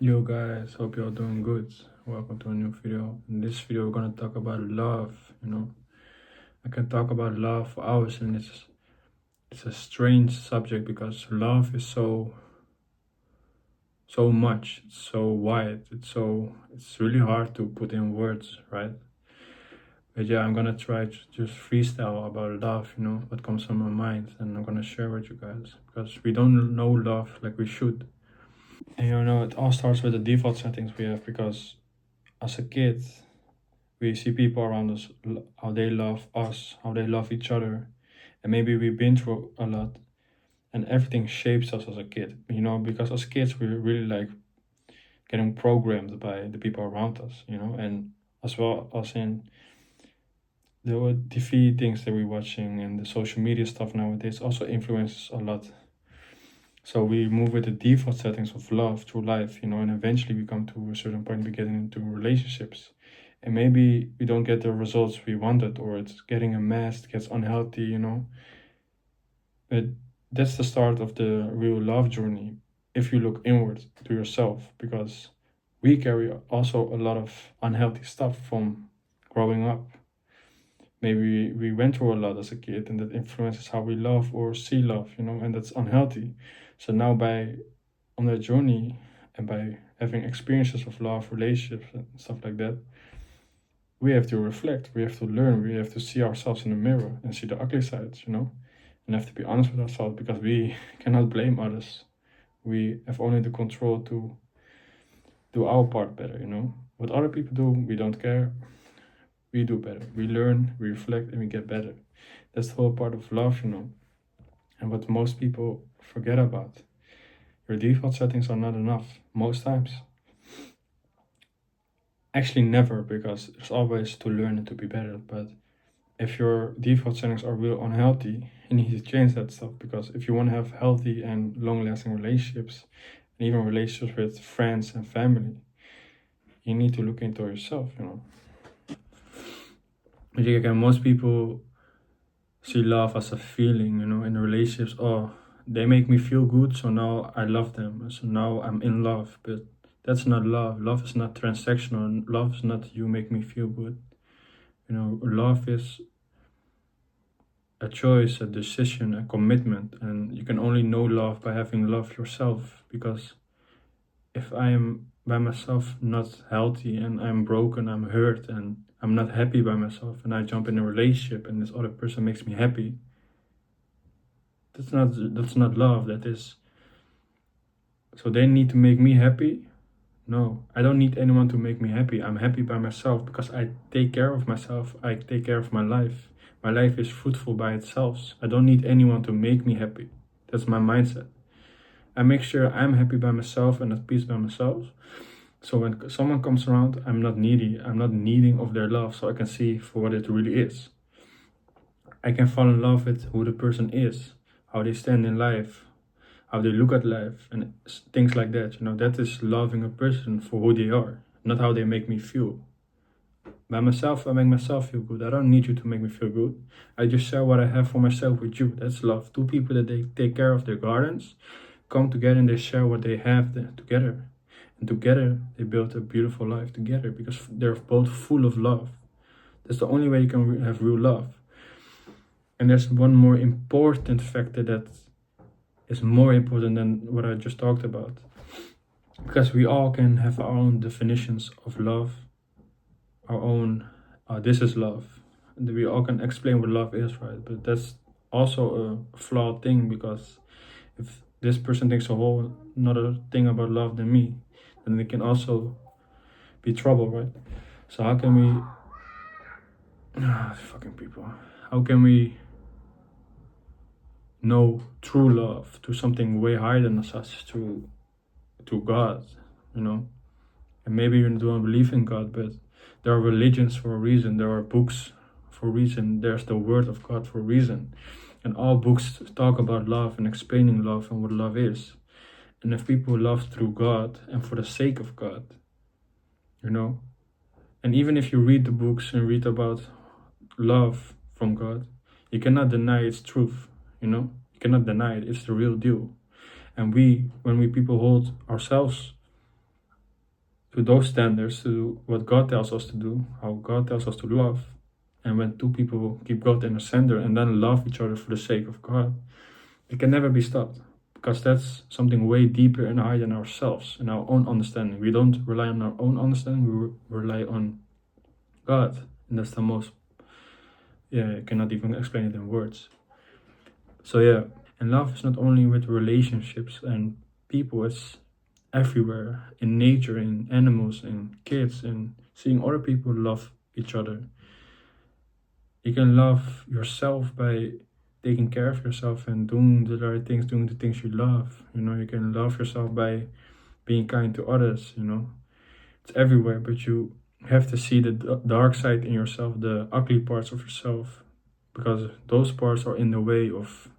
Yo guys, hope you're doing good. Welcome to a new video. In this video, we're gonna talk about love. I can talk about love for hours, and it's a strange subject because love is so much, it's so wide, it's really hard to put in words, right? But yeah, I'm gonna try to just freestyle about love, what comes on my mind, and I'm gonna share with you guys because we don't know love like we should. And it all starts with the default settings we have because as a kid, we see people around us, how they love us, how they love each other. And maybe we've been through a lot and everything shapes us as a kid, because as kids, we really like getting programmed by the people around us, and as well as in the TV things that we're watching and the social media stuff nowadays also influences a lot. So we move with the default settings of love through life, and eventually we come to a certain point, we get into relationships. And maybe we don't get the results we wanted, or it's getting a mess, it gets unhealthy. But that's the start of the real love journey if you look inward to yourself, because we carry also a lot of unhealthy stuff from growing up. Maybe we went through a lot as a kid, and that influences how we love or see love, and that's unhealthy. So now on that journey and by having experiences of love, relationships, and stuff like that, we have to reflect, we have to learn, we have to see ourselves in the mirror and see the ugly sides, and have to be honest with ourselves because we cannot blame others. We have only the control to do our part better. What other people do, we don't care. We do better. We learn, we reflect, and we get better. That's the whole part of love. And what most people forget about. Your default settings are not enough, most times. Actually, never, because there's always to learn and to be better. But if your default settings are real unhealthy, you need to change that stuff, because if you want to have healthy and long-lasting relationships, and even relationships with friends and family, you need to look into yourself. But again, most people see love as a feeling, in relationships. Oh, they make me feel good, so now I love them. So now I'm in love. But that's not love. Love is not transactional. Love is not you make me feel good. Love is a choice, a decision, a commitment. And you can only know love by having love yourself. Because if I am by myself not healthy and I'm broken, I'm hurt, and I'm not happy by myself, and I jump in a relationship and this other person makes me happy, that's not love. That is, so they need to make me happy. No, I don't need anyone to make me happy. I'm happy by myself because I take care of myself. I take care of my life. My life is fruitful by itself. I don't need anyone to make me happy. That's my mindset. I make sure I'm happy by myself and at peace by myself. So when someone comes around, I'm not needy. I'm not needing of their love, so I can see for what it really is. I can fall in love with who the person is, how they stand in life, how they look at life, and things like that. That is loving a person for who they are, not how they make me feel. By myself, I make myself feel good. I don't need you to make me feel good. I just share what I have for myself with you. That's love. Two people that they take care of their gardens, come together and they share what they have together. And together, they build a beautiful life together because they're both full of love. That's the only way you can have real love. And there's one more important factor that is more important than what I just talked about. Because we all can have our own definitions of love, our own, this is love. And we all can explain what love is, right? But that's also a flawed thing, because if this person thinks a whole another thing about love than me, then it can also be trouble, right? So how can we, fucking people, how can we know true love, to something way higher than us, to God, And maybe you don't believe in God, but there are religions for a reason, there are books for a reason, there's the word of God for a reason. And all books talk about love and explaining love and what love is. And if people love through God and for the sake of God, and even if you read the books and read about love from God, you cannot deny its truth, You cannot deny it, it's the real deal. And when we people hold ourselves to those standards, to what God tells us to do, how God tells us to love. And when two people keep God in the center and then love each other for the sake of God, it can never be stopped, because that's something way deeper and higher than ourselves and our own understanding. We don't rely on our own understanding, we rely on God. And that's the most, I cannot even explain it in words. So yeah, and love is not only with relationships and people, it's everywhere, in nature, in animals, in kids, and seeing other people love each other. You can love yourself by taking care of yourself and doing the right things, doing the things you love. You can love yourself by being kind to others. It's everywhere, but you have to see the dark side in yourself, the ugly parts of yourself, because those parts are in the way of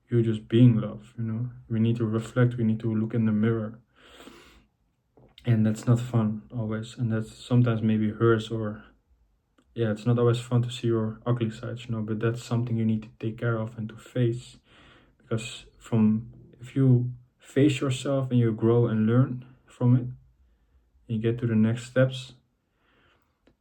you just being love. We need to reflect, we need to look in the mirror. And that's not fun always, and that's sometimes maybe hurts, or it's not always fun to see your ugly sides, but that's something you need to take care of and to face. Because if you face yourself and you grow and learn from it, and you get to the next steps,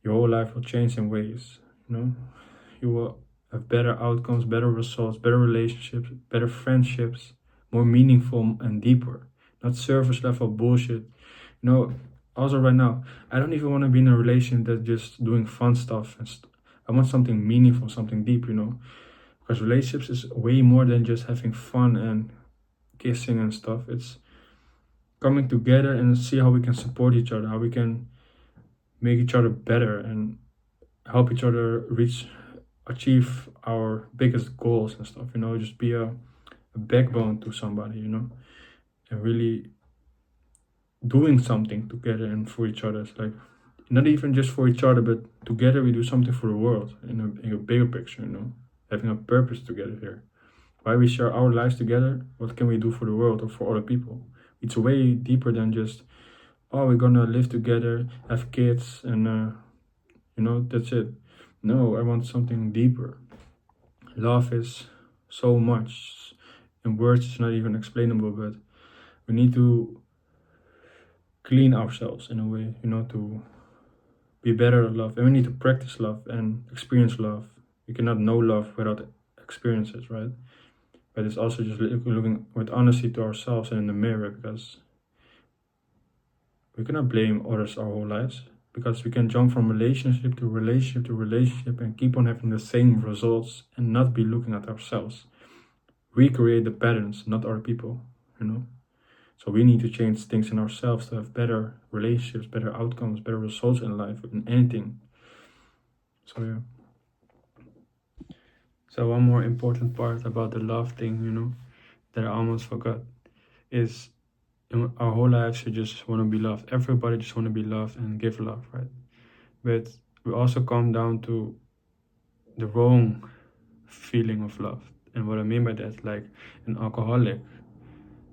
your whole life will change in ways. You will have better outcomes, better results, better relationships, better friendships, more meaningful and deeper, not surface level bullshit. Also right now, I don't even want to be in a relationship that's just doing fun stuff. I want something meaningful, something deep, because relationships is way more than just having fun and kissing and stuff. It's coming together and see how we can support each other, how we can make each other better and help each other achieve our biggest goals and stuff. Just be a backbone to somebody, and really doing something together and for each other. It's like not even just for each other, but together we do something for the world in a bigger picture. Having a purpose together here. Why we share our lives together? What can we do for the world or for other people? It's way deeper than just, oh, we're gonna live together, have kids, and that's it. No, I want something deeper. Love is so much. In words, it's not even explainable, but we need to clean ourselves in a way, to be better at love. And we need to practice love and experience love. You cannot know love without experiences, right? But it's also just looking with honesty to ourselves and in the mirror, because we cannot blame others our whole lives, because we can jump from relationship to relationship to relationship and keep on having the same results and not be looking at ourselves. We create the patterns, not other people. So we need to change things in ourselves to have better relationships, better outcomes, better results in life, in anything. So yeah. So one more important part about the love thing, that I almost forgot, is our whole lives we just want to be loved. Everybody just want to be loved and give love, right? But we also come down to the wrong feeling of love. And what I mean by that, like an alcoholic,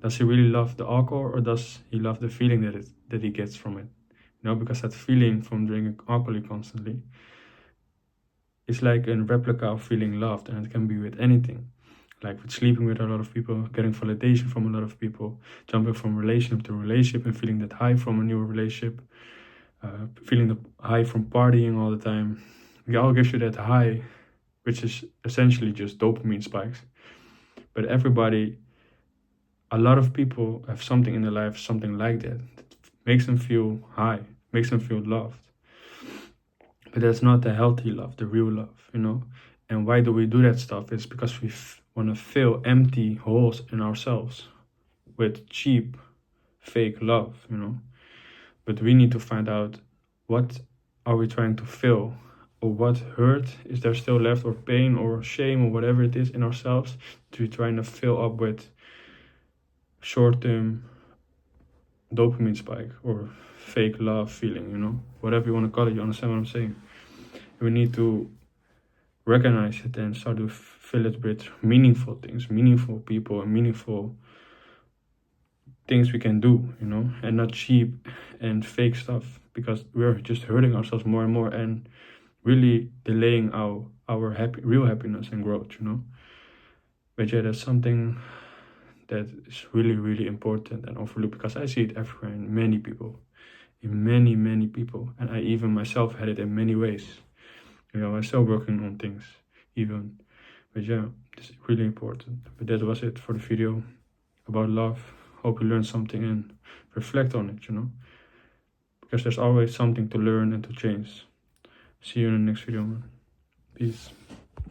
does he really love the alcohol, or does he love the feeling that he gets from it? Because that feeling from drinking alcohol constantly is like a replica of feeling loved, and it can be with anything. Like with sleeping with a lot of people, getting validation from a lot of people, jumping from relationship to relationship and feeling that high from a new relationship, feeling the high from partying all the time. It all gives you that high, which is essentially just dopamine spikes. But a lot of people have something in their life, something like that makes them feel high, makes them feel loved. But that's not the healthy love, the real love, And why do we do that stuff? It's because we want to fill empty holes in ourselves with cheap, fake love, But we need to find out, what are we trying to fill? Or what hurt is there still left, or pain or shame or whatever it is in ourselves to be trying to fill up with short-term dopamine spike or fake love feeling, Whatever you want to call it, you understand what I'm saying? We need to recognize it and start to fill it with meaningful things, meaningful people, and meaningful things we can do, and not cheap and fake stuff, because we're just hurting ourselves more and more and really delaying our real happiness and growth, But yeah, that's something that is really, really important and overlooked, because I see it everywhere in many people, many people, and I even myself had it in many ways. You know, I'm still working on things even, but yeah, it's really important. But that was it for the video about love. Hope you learned something and reflect on it, you know, because there's always something to learn and to change. See you in the next video, man. Peace.